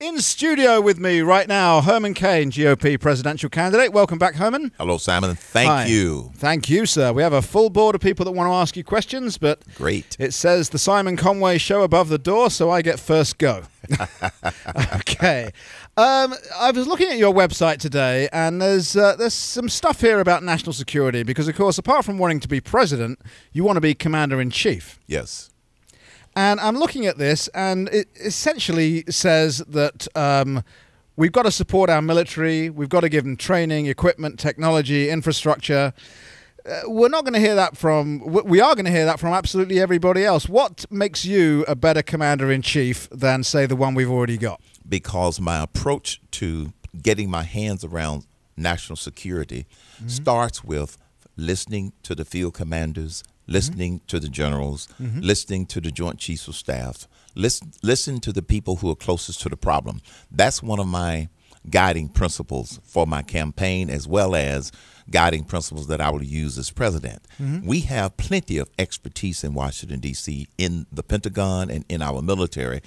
In studio with me right now, Herman Cain, GOP presidential candidate. Welcome back, Herman. Hello, Simon. Thank you. Thank you, sir. We have a full board of people that want to ask you questions, but great. It says the Simon Conway show above the door, so I get first go. Okay. I was looking at your website today, and there's some stuff here about national security because, of course, apart from wanting to be president, you want to be commander-in-chief. Yes. And I'm looking at this, and it essentially says that we've got to support our military, we've got to give them training, equipment, technology, infrastructure. We're not going to hear that from, we are going to hear that from absolutely everybody else. What makes you a better commander-in-chief than, say, the one we've already got? Because my approach to getting my hands around national security starts with listening to the field commanders, listening to the generals, listening to the Joint Chiefs of Staff, listen to the people who are closest to the problem. That's one of my guiding principles for my campaign, as well as guiding principles that I will use as president. We have plenty of expertise in Washington, D.C., in the Pentagon and in our military.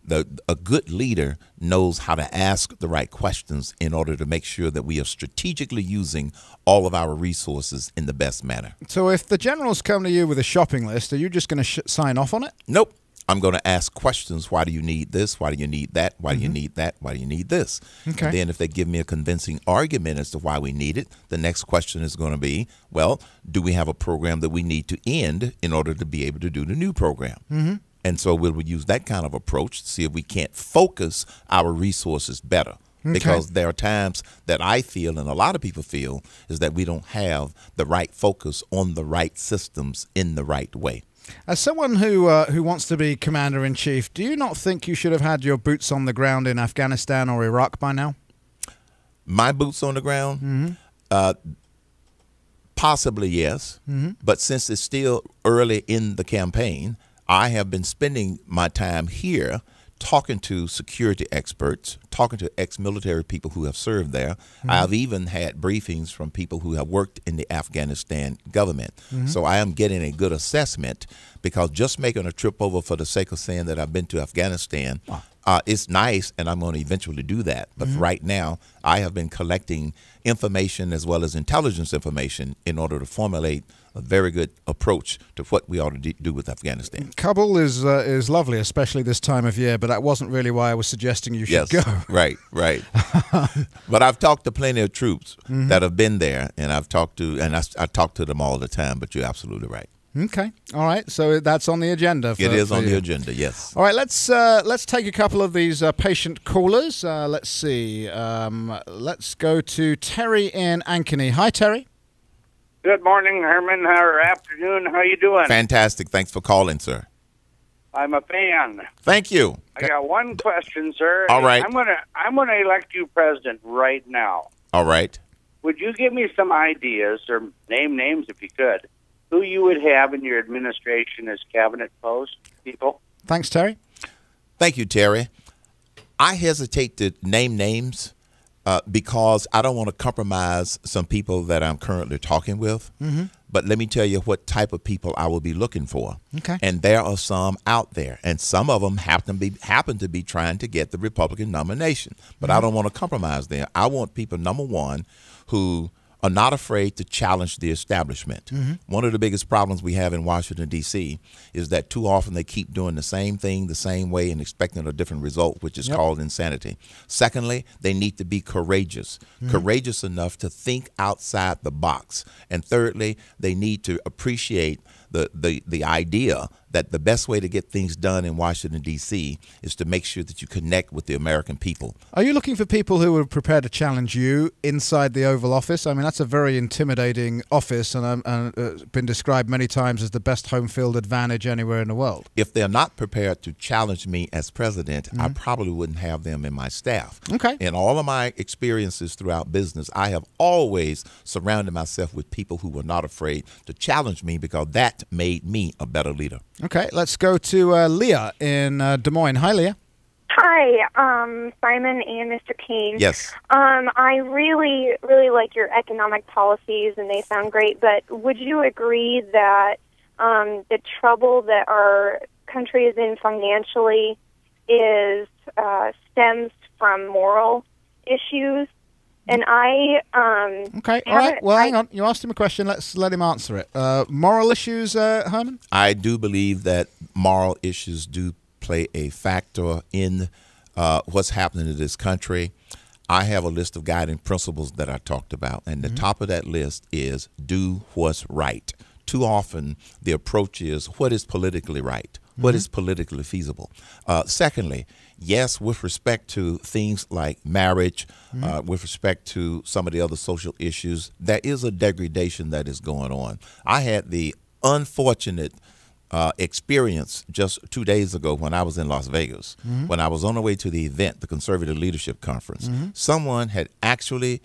A good leader knows how to ask the right questions in order to make sure that we are strategically using all of our resources in the best manner. So if the generals come to you with a shopping list, are you just going to sign off on it? Nope. I'm going to ask questions. Why do you need this? Why do you need that? Why do you need that? Why do you need this? Okay. And then if they give me a convincing argument as to why we need it, the next question is going to be, well, do we have a program that we need to end in order to be able to do the new program? And so we'll use that kind of approach to see if we can't focus our resources better. Because there are times that I feel, and a lot of people feel, is that we don't have the right focus on the right systems in the right way. As someone who wants to be commander-in-chief, do you not think you should have had your boots on the ground in Afghanistan or Iraq by now? My boots on the ground? Possibly, yes. But since it's still early in the campaign, I have been spending my time here talking to security experts, talking to ex-military people who have served there. I've even had briefings from people who have worked in the Afghanistan government. So I am getting a good assessment, because just making a trip over for the sake of saying that I've been to Afghanistan, it's nice, and I'm going to eventually do that. But right now, I have been collecting information as well as intelligence information in order to formulate a very good approach to what we ought to do with Afghanistan. Kabul is lovely, especially this time of year, but that wasn't really why I was suggesting you should go. Right. But I've talked to plenty of troops that have been there, and I talk to them all the time, but you're absolutely right. Okay. All right. So that's on the agenda. It is on the agenda, yes. All right. Let's take a couple of these patient callers. Let's see. Let's go to Terry in Ankeny. Hi, Terry. Good morning, Herman, or afternoon. How you doing? Fantastic. Thanks for calling, sir. I'm a fan. Thank you. I got one question, sir. All right. I'm gonna elect you president right now. All right. Would you give me some ideas, or name names if you could, who you would have in your administration as cabinet post people? Thanks, Terry. Thank you, Terry. I hesitate to name names because I don't want to compromise some people that I'm currently talking with. But let me tell you what type of people I will be looking for. Okay. And there are some out there, and some of them happen to be trying to get the Republican nomination. But I don't want to compromise them. I want people, number one, who are not afraid to challenge the establishment. One of the biggest problems we have in Washington, D.C. is that too often they keep doing the same thing the same way and expecting a different result, which is called insanity. Secondly, they need to be courageous, courageous enough to think outside the box. And thirdly, they need to appreciate the idea that the best way to get things done in Washington, D.C. is to make sure that you connect with the American people. Are you looking for people who are prepared to challenge you inside the Oval Office? I mean, that's a very intimidating office, and it's been described many times as the best home field advantage anywhere in the world. If they're not prepared to challenge me as president, I probably wouldn't have them in my staff. Okay. In all of my experiences throughout business, I have always surrounded myself with people who were not afraid to challenge me, because that made me a better leader. Okay, let's go to Leah in Des Moines. Hi, Leah. Hi, Simon and Mr. Cain. Yes. I really, really like your economic policies, and they sound great, but would you agree that the trouble that our country is in financially is stems from moral issues. And okay, all right. Well, hang on. You asked him a question. Let's let him answer it. Moral issues, Herman? I do believe that moral issues do play a factor in what's happening in this country. I have a list of guiding principles that I talked about, and the top of that list is do what's right. Too often, the approach is what is politically right, what is politically feasible. Secondly, yes, with respect to things like marriage, with respect to some of the other social issues, there is a degradation that is going on. I had the unfortunate experience just 2 days ago when I was in Las Vegas, when I was on the way to the event, the Conservative Leadership Conference. Someone had actually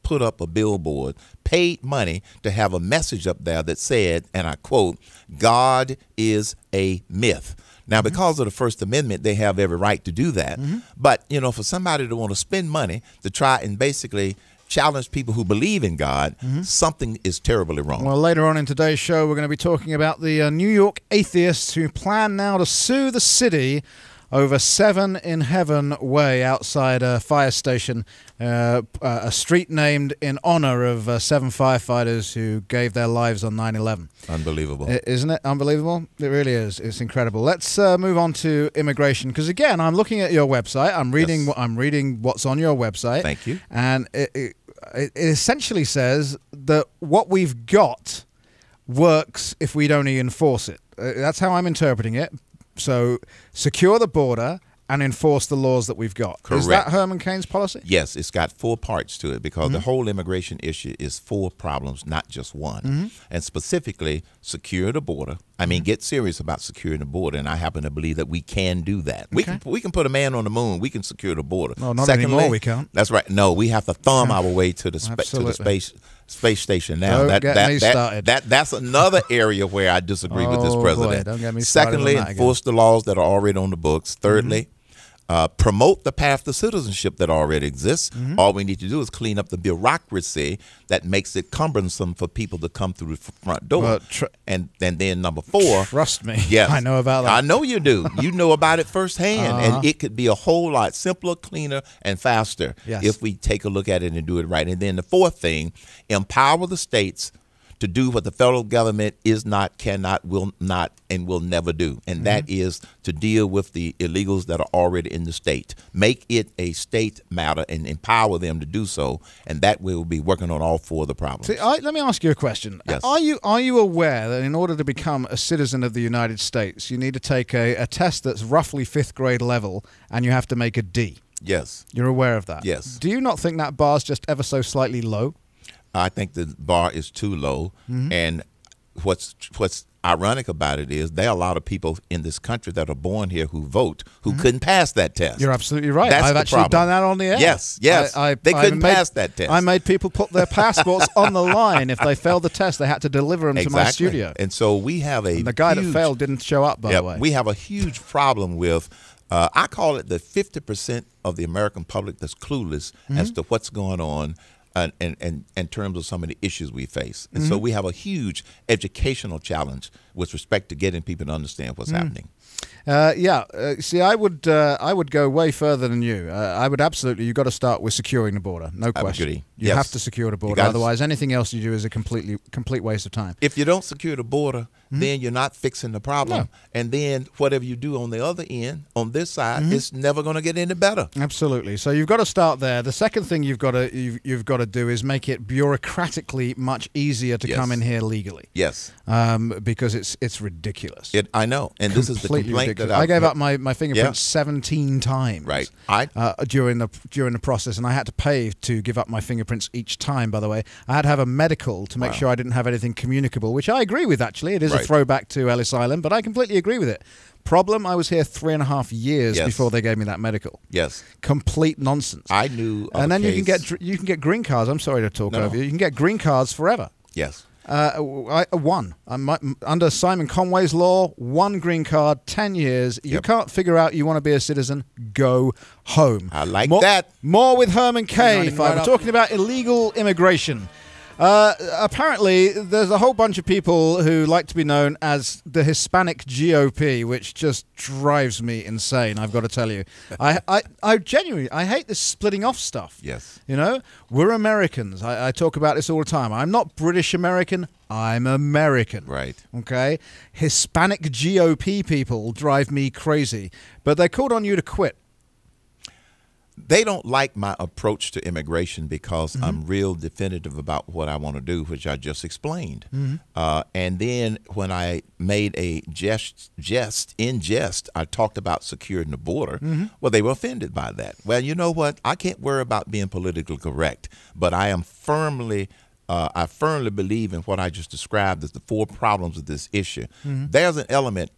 put up a billboard, paid money to have a message up there that said, and I quote, "God is a myth." Now, because of the First Amendment, they have every right to do that. But, you know, for somebody to want to spend money to try and basically challenge people who believe in God, something is terribly wrong. Well, later on in today's show, we're going to be talking about the New York atheists who plan now to sue the city over 7 in Heaven Way outside a fire station, a street named in honor of 7 firefighters who gave their lives on 9/11. Unbelievable. Isn't it unbelievable? It really is. It's incredible. Let's move on to immigration, because again, I'm looking at your website. I'm reading what's on your website. Thank you. And it essentially says that what we've got works if we don't enforce it. That's how I'm interpreting it. So secure the border and enforce the laws that we've got. Correct. Is that Herman Cain's policy? Yes, it's got 4 parts to it, because the whole immigration issue is 4 problems, not just one. And specifically, secure the border. I mean, get serious about securing the border, and I happen to believe that we can do that. Okay. We can put a man on the moon. We can secure the border. No, not Secondly, anymore, we can't. That's right. No, we have to thumb our way to the space station now. Don't get me started. That's another area where I disagree with this president. Boy, don't get me started. Secondly, on that enforce the laws that are already on the books. Thirdly, promote the path to citizenship that already exists. All we need to do is clean up the bureaucracy that makes it cumbersome for people to come through the front door. And then number 4. Trust me. Yes, I know about that. I know you do. You know about it firsthand. And it could be a whole lot simpler, cleaner, and faster if we take a look at it and do it right. And then the 4th thing, empower the states to do what the federal government is not, cannot, will not, and will never do. And that is to deal with the illegals that are already in the state. Make it a state matter and empower them to do so. And that way we'll be working on all 4 of the problems. See, let me ask you a question. Yes. Are you aware that in order to become a citizen of the United States, you need to take a test that's roughly 5th grade level, and you have to make a D? Yes. You're aware of that? Yes. Do you not think that bar's just ever so slightly low? I think the bar is too low. And what's ironic about it is there are a lot of people in this country that are born here who vote who couldn't pass that test. You're absolutely right. That's I've the actually problem. done that on the air. Yes. They couldn't pass that test. I made people put their passports on the line. If they failed the test, they had to deliver them to my studio. And so we have And the guy that failed didn't show up, by the way. We have a huge problem with, I call it the 50% of the American public that's clueless as to what's going on in terms of some of the issues we face. And so we have a huge educational challenge with respect to getting people to understand what's happening. See, I would go way further than you. I would absolutely. You've got to start with securing the border, no question. You have to secure the border. Otherwise, anything else you do is a complete waste of time. If you don't secure the border, then you're not fixing the problem. No. And then whatever you do on the other end, on this side, it's never going to get any better. Absolutely. So you've got to start there. The second thing you've got to do is make it bureaucratically much easier to come in here legally. Yes. Because it's ridiculous. I know. And this is the complaint that I gave up my fingerprints 17 times. Right. During the process, and I had to pay to give up my fingerprints each time. By the way, I had to have a medical to make sure I didn't have anything communicable, which I agree with. Actually, it is a throwback to Ellis Island, but I completely agree with it. Problem: I was here 3.5 years before they gave me that medical. Yes. Complete nonsense. I knew. And then you can get green cards. I'm sorry to talk over you. You can get green cards forever. Yes. One. Under Simon Conway's law, 1 green card, 10 years. You can't figure out you want to be a citizen, go home. I like that. More with Herman Cain. We're talking about illegal immigration. Apparently, there's a whole bunch of people who like to be known as the Hispanic GOP, which just drives me insane, I've got to tell you. I genuinely, I hate this splitting off stuff. Yes. You know, we're Americans. I talk about this all the time. I'm not British American. I'm American. Right. Okay? Hispanic GOP people drive me crazy. But they called on you to quit. They don't like my approach to immigration because I'm real definitive about what I want to do, which I just explained. And then when I made a jest, I talked about securing the border. Well, they were offended by that. Well, you know what? I can't worry about being politically correct, but I am firmly believe in what I just described as the 4 problems of this issue. There's an element,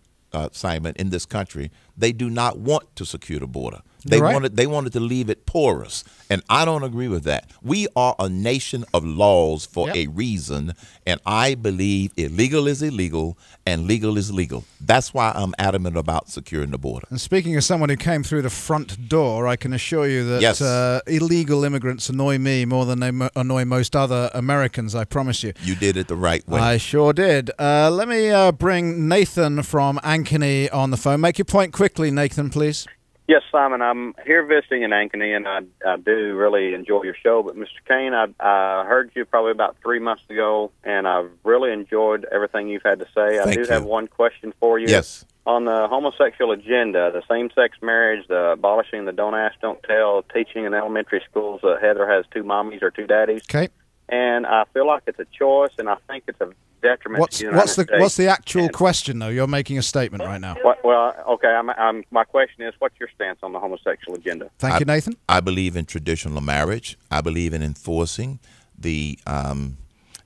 Simon, in this country, they do not want to secure the border. They wanted to leave it porous, and I don't agree with that. We are a nation of laws for a reason, and I believe illegal is illegal and legal is legal. That's why I'm adamant about securing the border. And speaking as someone who came through the front door, I can assure you that illegal immigrants annoy me more than they annoy most other Americans, I promise you. You did it the right way. I sure did. Let me bring Nathan from Ankeny on the phone. Make your point quickly, Nathan, please. Yes, Simon, I'm here visiting in Ankeny, and I do really enjoy your show. But, Mr. Cain, I heard you probably about 3 months ago, and I've really enjoyed everything you've had to say. I do have one question for you. Yes. On the homosexual agenda, the same-sex marriage, the abolishing the don't ask, don't tell, teaching in elementary schools that Heather has 2 mommies or 2 daddies. Okay. And I feel like it's a choice, and I think it's a detriment to the United States. What's the actual question, though? You're making a statement right now. Well, okay, my question is, what's your stance on the homosexual agenda? Thank you, Nathan. I believe in traditional marriage. I believe in enforcing the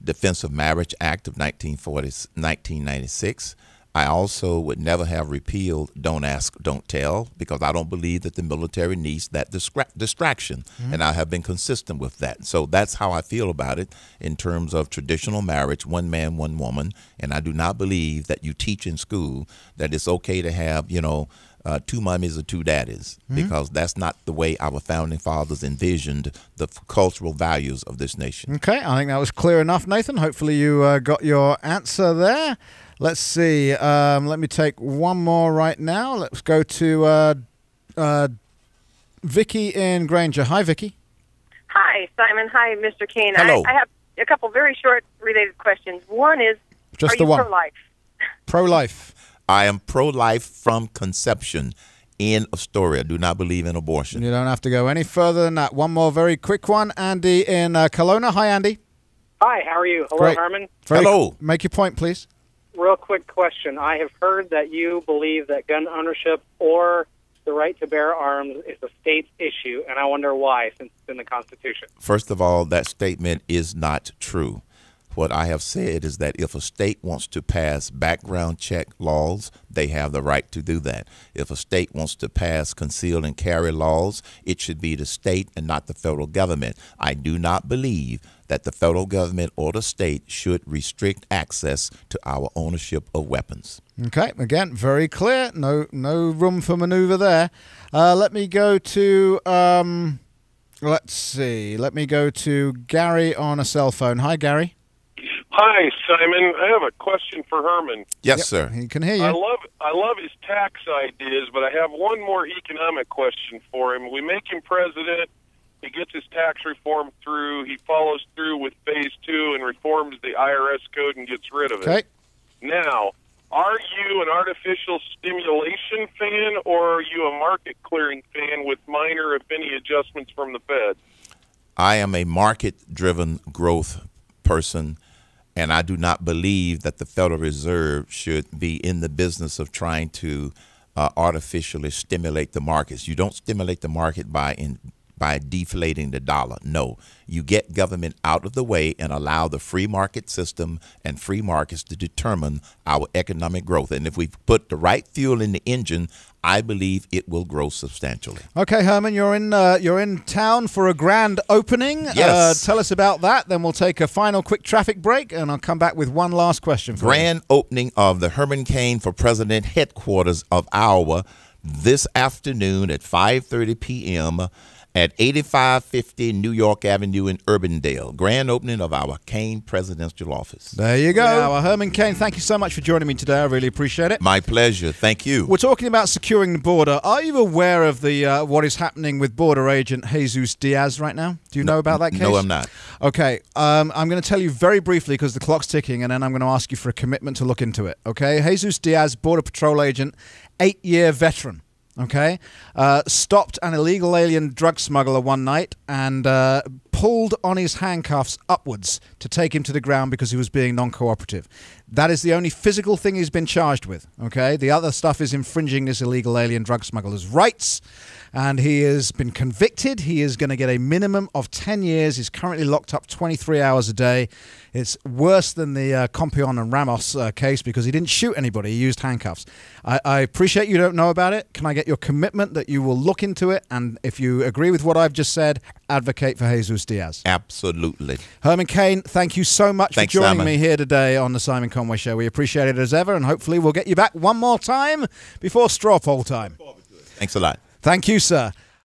Defense of Marriage Act of 1996. I also would never have repealed Don't Ask, Don't Tell, because I don't believe that the military needs that distraction, and I have been consistent with that. So that's how I feel about it in terms of traditional marriage, 1 man, 1 woman, and I do not believe that you teach in school that it's okay to have, 2 mummies or 2 daddies, because that's not the way our founding fathers envisioned the cultural values of this nation. Okay, I think that was clear enough, Nathan. Hopefully you got your answer there. Let's see. Let me take one more right now. Let's go to Vicky in Granger. Hi, Vicky. Hi, Simon. Hi, Mr. Cain. Hello. I have a couple very short related questions. One is, just are the you one. pro-life? Pro-life. I am pro-life from conception. End of story. I do not believe in abortion. You don't have to go any further than that. One more very quick one. Andy in Kelowna. Hi, Andy. Hi, how are you? Hello, Great. Herman. Hello. Make your point, please. Real quick question. I have heard that you believe that gun ownership or the right to bear arms is a state's issue, and I wonder why, since it's in the Constitution. First of all, that statement is not true. What I have said is that if a state wants to pass background check laws, they have the right to do that. If a state wants to pass conceal and carry laws, it should be the state and not the federal government. I do not believe that the federal government or the state should restrict access to our ownership of weapons. Okay, again, very clear. No room for maneuver there. Let me go to, let's see. Let me go to Gary on a cell phone. Hi, Gary. Hi, Simon. I have a question for Herman. Yes, sir. He can hear you. I love his tax ideas, but I have one more economic question for him. We make him president. He gets his tax reform through. He follows through with phase 2 and reforms the IRS code and gets rid of it. Okay. Now, are you an artificial stimulation fan, or are you a market clearing fan with minor, if any, adjustments from the Fed? I am a market-driven growth person, and I do not believe that the Federal Reserve should be in the business of trying to artificially stimulate the markets. You don't stimulate the market by deflating the dollar. No, you get government out of the way and allow the free market system and free markets to determine our economic growth. And if we put the right fuel in the engine, I believe it will grow substantially. Okay, Herman, you're in town for a grand opening. Yes. Tell us about that. Then we'll take a final quick traffic break, and I'll come back with one last question for you. Grand opening of the Herman Cain for President headquarters of our this afternoon at 5:30 p.m. at 8550 New York Avenue in Urbandale. Grand opening of our Cain Presidential Office. There you go. Yeah, well, Herman Cain, thank you so much for joining me today. I really appreciate it. My pleasure. Thank you. We're talking about securing the border. Are you aware of the what is happening with border agent Jesus Diaz right now? Do you know about that case? No, I'm not. Okay. I'm going to tell you very briefly because the clock's ticking, and then I'm going to ask you for a commitment to look into it. Okay? Jesus Diaz, Border Patrol agent, 8-year veteran. Okay, stopped an illegal alien drug smuggler one night and pulled on his handcuffs upwards to take him to the ground because he was being non-cooperative. That is the only physical thing he's been charged with. Okay, the other stuff is infringing this illegal alien drug smuggler's rights, and he has been convicted. He is going to get a minimum of 10 years. He's currently locked up 23 hours a day. It's worse than the Compion and Ramos case because he didn't shoot anybody. He used handcuffs. I appreciate you don't know about it. Can I get your commitment that you will look into it? And if you agree with what I've just said, advocate for Jesus Diaz. Absolutely. Herman Cain, thank you so much Thanks, for joining Simon. me here today on the Simon Conway Show. We appreciate it as ever, and hopefully we'll get you back one more time before straw poll time. Thanks a lot. Thank you, sir.